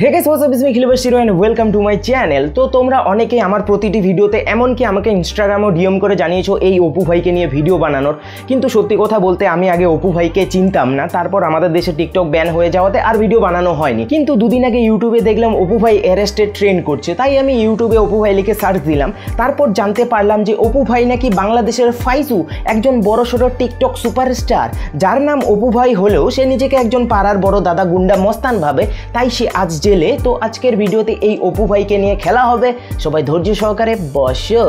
Hey guys what's up, it's me খিলিবাস শিরো and welcome to my channel. তো তোমরা অনেকেই আমার প্রতিটি ভিডিওতে এমনকি আমাকে ইনস্টাগ্রামও ডিএম করে জানিয়েছো এই অপু ভাইকে নিয়ে ভিডিও বানানোর। কিন্তু সত্যি কথা বলতে আমি আগে অপু ভাইকে চিনতাম না, তারপর আমাদের দেশে টিকটক ব্যান হয়ে যাওয়াতে আর ভিডিও বানানো হয়নি। কিন্তু দুদিন আগে ইউটিউবে দেখলাম অপু ভাই অ্যারেস্টেড ট্রেন্ড করছে, তাই আমি ইউটিউবে অপু ভাই লিখে সার্চ দিলাম। তারপর জানতে পারলাম যে অপু ভাই নাকি বাংলাদেশের ফাইজু, একজন বড়সড় টিকটক সুপারস্টার, যার নাম অপু ভাই হলেও সে নিজেকে একজন পাড়ার বড় দাদা গুন্ডা মস্তান ভাবে, তাই সে আজ জেলে। তো আজকের ভিডিওতে এই অপু ভাইকে নিয়ে খেলা হবে, সবাই ধৈর্য সহকারে বসো।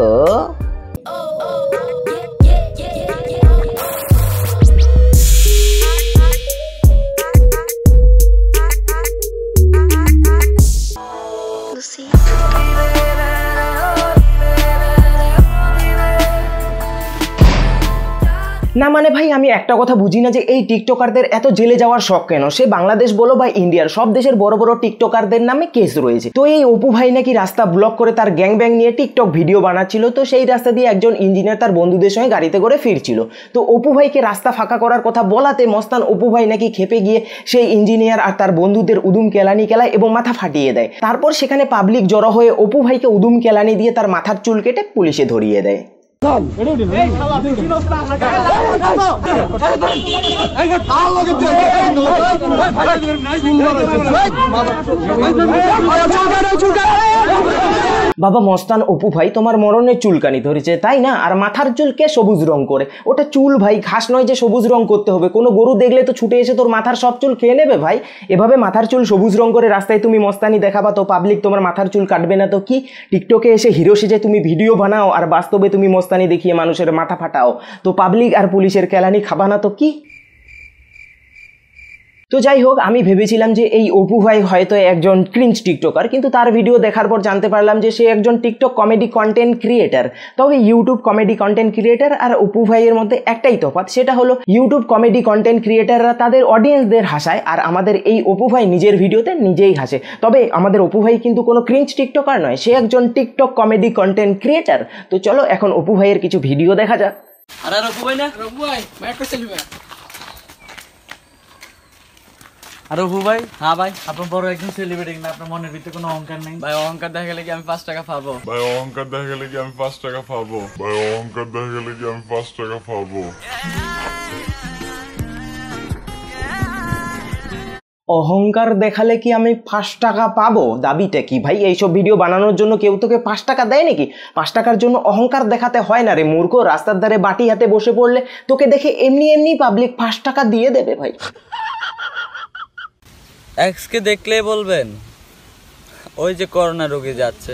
না মানে ভাই আমি একটা কথা বুঝি না যে এই টিকটকারদের এত জেলে যাওয়ার শখ কেন। সে বাংলাদেশ বলো বা ইন্ডিয়ার সব দেশের বড় বড় টিকটকারদের নামে কেস রয়েছে। তো এই অপু ভাই নাকি রাস্তা ব্লক করে তার গ্যাং ব্যাং নিয়ে টিকটক ভিডিও বানাচ্ছিল। তো সেই রাস্তা দিয়ে একজন ইঞ্জিনিয়ার তার বন্ধুদের সঙ্গে গাড়িতে করে ফিরছিল। তো অপু ভাইকে রাস্তা ফাঁকা করার কথা বলাতে মস্তান অপু ভাই নাকি খেপে গিয়ে সেই ইঞ্জিনিয়ার আর তার বন্ধুদের উদুম কেলানি কেলায় এবং মাথা ফাটিয়ে দেয়। তারপর সেখানে পাবলিক জড়ো হয়ে অপু ভাইকে উদুম কেলানি দিয়ে তার মাথার চুল কেটে পুলিশে ধরিয়ে দেয়। বাবা মস্তান অপু ভাই, তোমার মরণের চুলকানি ধরেছে তাই না? আর মাথার চুলকে সবুজ রং করে, ওটা চুল ভাই, ঘাস নয় যে সবুজ রং করতে হবে। কোনো গরু দেখলে তো ছুটে এসে তোর মাথার সব চুল খেয়ে নেবে ভাই। এভাবে মাথার চুল সবুজ রং করে রাস্তায় তুমি মস্তানি দেখাবা তো পাবলিক তোমার মাথার চুল কাটবে না তো কি? টিকটকে এসে হিরো সেজে তুমি ভিডিও বানাও আর বাস্তবে তুমি মস্তানি দেখিয়ে মানুষের মাথা ফাটাও, তো পাবলিক আর পুলিশের কেলানি খাবা না তো কি? তো যাই হোক, আমি ভেবেছিলাম যে এই অপু ভাই হয়তো একজন ক্রিঞ্জ টিকটকার, কিন্তু তার ভিডিও দেখার পর জানতে পারলাম যে সে একজন টিকটক কমেডি কন্টেন্ট ক্রিয়েটার। তবে ইউটিউব কমেডি কন্টেন্ট ক্রিয়েটার আর অপু ভাইয়ের মধ্যে একটাই তফাৎ, সেটা হলো ইউটিউব কমেডি কন্টেন্ট ক্রিয়েটাররা তাদের অডিয়েন্সদের হাসায় আর আমাদের এই অপু ভাই নিজের ভিডিওতে নিজেই হাসে। তবে আমাদের অপু ভাই কিন্তু কোনো ক্রিঞ্জ টিকটকার নয়, সে একজন টিকটক কমেডি কন্টেন্ট ক্রিয়েটার। তো চলো এখন অপু ভাইয়ের কিছু ভিডিও দেখা যাক। আরে অপু ভাই না, অপু ভাই মাইকটা চালিবে। আরে অপু ভাই, হ্যাঁ ভাই, আপনার বড় একজন সেলিব্রিটি না, আপনার মনের ভিতরে কোনো অহংকার নেই? ভাই অহংকার দেখা গেলে কি আমি 5 টাকা পাবো? ভাই অহংকার দেখা গেলে কি আমি 5 টাকা পাবো? ভাই অহংকার দেখা গেলে কি আমি 5 টাকা পাবো? অহংকার দেখালে কি আমি 5 টাকা পাবো? দাবিটা কি ভাই? এইসব ভিডিও বানানোর জন্য কেউ তোকে 5 টাকা দেয় নাকি? 5 টাকার জন্য অহংকার দেখাতে হয় না রে মূর্খ। রাস্তার ধারে বাটি হাতে বসে পড়লে তোকে দেখে এমনি এমনি পাবলিক 5 টাকা দিয়ে দেবে ভাই। এক্সকে দেখলে বলবেন ওই যে করোনা রোগে যাচ্ছে,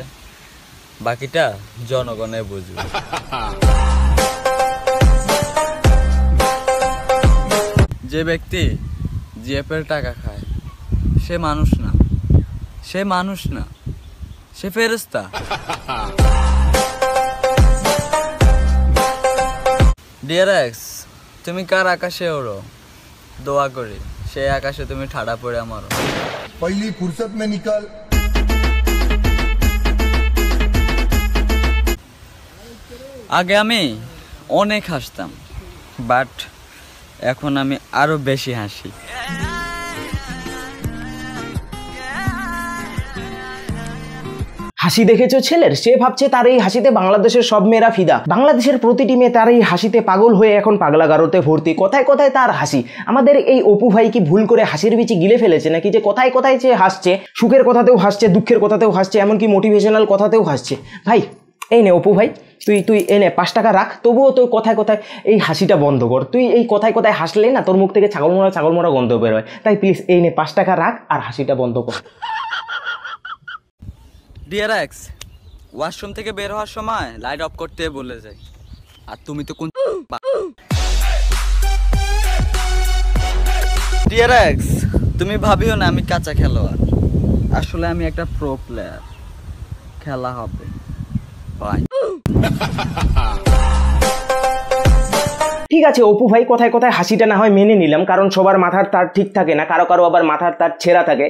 বাকিটা জনগণে বুঝবে। যে ব্যক্তি জিএফের টাকা খায় সে মানুষ না, সে মানুষ না, সে ফেরেশতা। ডিয়ার এক্স, তুমি কার আকাশে ওড়ো? দোয়া করি সেই আকাশে তুমি ঠাড়া পড়ে মারো। पहली फुर्सत में निकल। আগে আমি অনেক হাসতাম, বাট এখন আমি আরো বেশি হাসি। হাসি দেখেছো ছেলের? সে ভাবছে তার এই হাসিতে বাংলাদেশের সব মেয়েরা ফিদা। বাংলাদেশের প্রতিটি মেয়ে তার এই হাসিতে পাগল হয়ে এখন পাগলাগারোতে ভর্তি। কথায় কথায় তার হাসি। আমাদের এই অপু ভাই কি ভুল করে হাসির বিচি গিলে ফেলেছে নাকি যে কথায় কথায় সে হাসছে? সুখের কথাতেও হাসছে, দুঃখের কথাতেও হাসছে, এমনকি মোটিভেশনাল কথাতেও হাসছে। ভাই এই নে অপু ভাই, তুই এনে 5 টাকা রাখ, তবুও তুই কথায় কথায় এই হাসিটা বন্ধ কর। তুই এই কথায় কথায় হাসলে না তোর মুখ থেকে ছাগল মরা গন্ধ বেরোয়। তাই প্লিজ এই নে 5 টাকা রাখ আর হাসিটা বন্ধ কর। ডিয়ার এক্স, ওয়াশরুম থেকে বের হওয়ার সময় লাইট অফ করতে বলে যাই, আর তুমি তো কোন? ডিয়ার এক্স, তুমি ভাবিও না আমি কাঁচা খেলোয়াড়, আসলে আমি একটা প্রো প্লেয়ার। খেলা হবে বাই। ঠিক আছে অপু ভাই, কথায় কথায় হাসিটা না হয় মেনে নিলাম, কারণ সবার মাথার তার ঠিক থাকে না, কারো কারো আবার মাথার তার ছেঁড়া থাকে।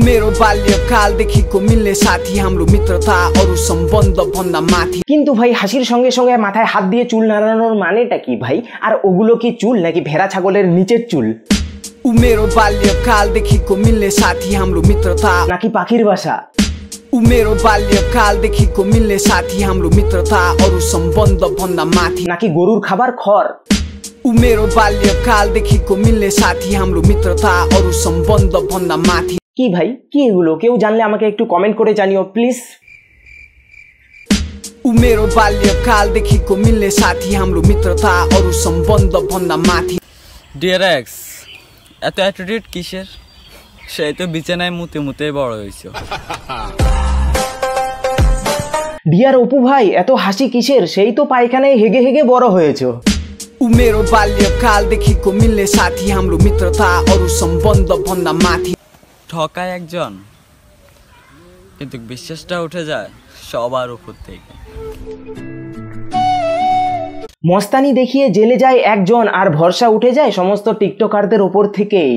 मेरो बाल्यकालदेखिको मिल्ने साथी हाम्रो मित्रता अरु सम्बन्ध भन्दा माथि। কিন্তু ভাই হাসির সঙ্গে সঙ্গে মাথায় হাত দিয়ে চুল নাড়ানোর মানেটা কি ভাই? আর ওগুলো কি চুল নাকি ভেড়া ছাগলের নিচের চুল? मेरो बाल्यकालदेखिको मिल्ने साथी हाम्रो मित्रता নাকি পাখির বাসা? मेरो बाल्यकालदेखिको मिल्ने साथी हाम्रो मित्रता अरू सम्बन्ध भन्दा माथि নাকি গরুর খাবার খড়? मेरो बाल्यकालदेखिको मिल्ने साथी हाम्रो मित्रता अरू सम्बन्ध भन्दा माथि কি ভাই কি এগুলো? কেউ জানলে আমাকে একটু কমেন্ট করে জানিও প্লিজ। मेरो बाल्यकालदेखिको मिल्ने साथी हाम्रो मित्रता अरू सम्बन्ध भन्दा माथि ডিয়ার এক্স, এত অ্যাটিটিউড কিসের? সেই তো বিছানায় মুতে মুতে বড় হয়েছে। ডিয়ার অপু ভাই এত হাসি কিসের? সেই তো পায়খানায় হেগে হেগে বড় হয়েছো। मेरो बाल्यकालदेखिको मिल्ने साथी हाम्रो मित्रता अरू सम्बन्ध भन्दा माथि ঠকায় একজন, কিন্তু বিশ্বাসটা উঠে যায় সবার উপর থেকে। মস্তানি দেখিয়ে জেলে যায় একজন আর ভরসা উঠে যায় সমস্ত টিকটকারদের ওপর থেকেই।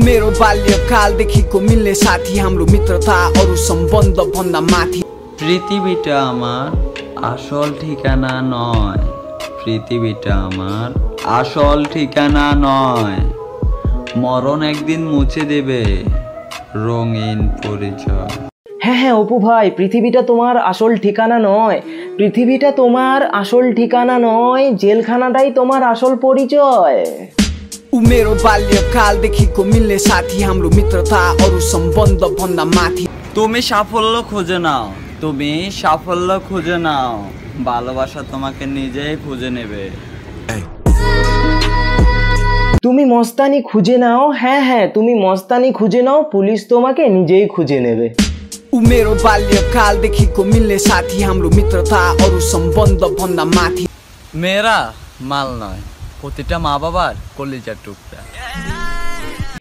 मेरो बाल्यकालदेखिको मिल्ने साथी हाम्रो मित्रता अरू सम्बन्ध भन्दा माथि পৃথিবীটা আমার আসল ঠিকানা নয়, পৃথিবীটা আমার আসল ঠিকানা নয়, মরণ একদিন মুছে দেবে রঙিন পরিচয়। হ্যাঁ হ্যাঁ অপু ভাই, পৃথিবীটা তোমার আসল ঠিকানা নয়, পৃথিবীটা তোমার আসল ঠিকানা নয়, জেলখানাটাই তোমার আসল পরিচয়। मेरो बाल्यकालदेखिको मिल्ने साथी हाम्रो मित्रता अरू सम्बन्ध भन्दा माथि তুমি সাফল্য খুঁজে নাও, তুমি সাফল্য খুঁজে নাও, ভালোবাসা তোমাকে নিজেই খুঁজে নেবে। তুমি মস্তানি খুঁজে নাও, হ্যাঁ হ্যাঁ তুমি মস্তানি খুঁজে নাও, পুলিশ তোমাকে নিজেই খুঁজে নেবে। मेरो बाल्यकालदेखिको मिल्ने साथी हाम्रो मित्रता अरू सम्बन्ध भन्दा माथि মেয়েরা মাল নয়, প্রতিটা মা বাবার কলিজার টুকরা।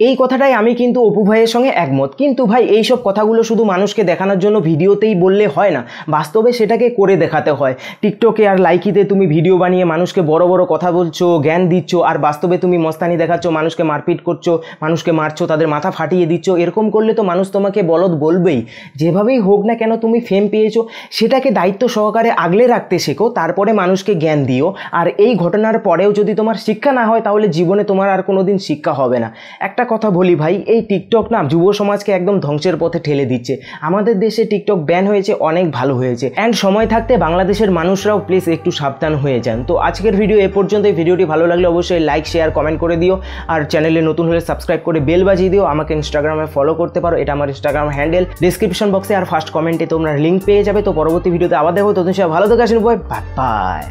এই কথাটাই আমি কিন্তু অপু ভাইয়ের সঙ্গে একমত। কিন্তু ভাই এইসব কথাগুলো শুধু মানুষকে দেখানোর জন্য ভিডিওতেই বললে হয় না, বাস্তবে সেটাকে করে দেখাতে হয়। টিকটকে আর লাইকিতে তুমি ভিডিও বানিয়ে মানুষকে বড় বড় কথা বলছো, জ্ঞান দিচ্ছ, আর বাস্তবে তুমি মস্তানি দেখাচ্ছ, মানুষকে মারপিট করছো, মানুষকে মারছো, তাদের মাথা ফাটিয়ে দিচ্ছ। এরকম করলে তো মানুষ তোমাকে বলদ বলবেই। যেভাবেই হোক না কেন তুমি ফেম পেয়েছো, সেটাকে দায়িত্ব সহকারে আগলে রাখতে শেখো, তারপরে মানুষকে জ্ঞান দিও। আর এই ঘটনার পরেও যদি তোমার শিক্ষা না হয়, তাহলে জীবনে তোমার আর কোনোদিন শিক্ষা হবে না। একটা কথা বলি ভাই, এই টিকটক না যুব সমাজকে একদম ধ্বংসের পথে ঠেলে দিচ্ছে। আমাদের দেশে টিকটক ব্যান হয়েছে, অনেক ভালো হয়েছে। অ্যান্ড সময় থাকতে বাংলাদেশের মানুষরাও প্লিজ একটু সাবধান হয়ে যান। তো আজকের ভিডিও এ পর্যন্ত। এই ভিডিওটি ভালো লাগলে অবশ্যই লাইক শেয়ার কমেন্ট করে দিও, আর চ্যানেলে নতুন হলে সাবস্ক্রাইব করে বেল বাজিয়ে দিও। আমাকে ইনস্টাগ্রামে ফলো করতে পারো, এটা আমার ইনস্টাগ্রাম হ্যান্ডেল। ডিসক্রিপশন বক্সে আর ফার্স্ট কমেন্টে তোমরা লিঙ্ক পেয়ে যাবে। তো পরবর্তী ভিডিওতে আবার দেখো, ততদিন সবাই ভালো থেকে আসেন, বাই বাই।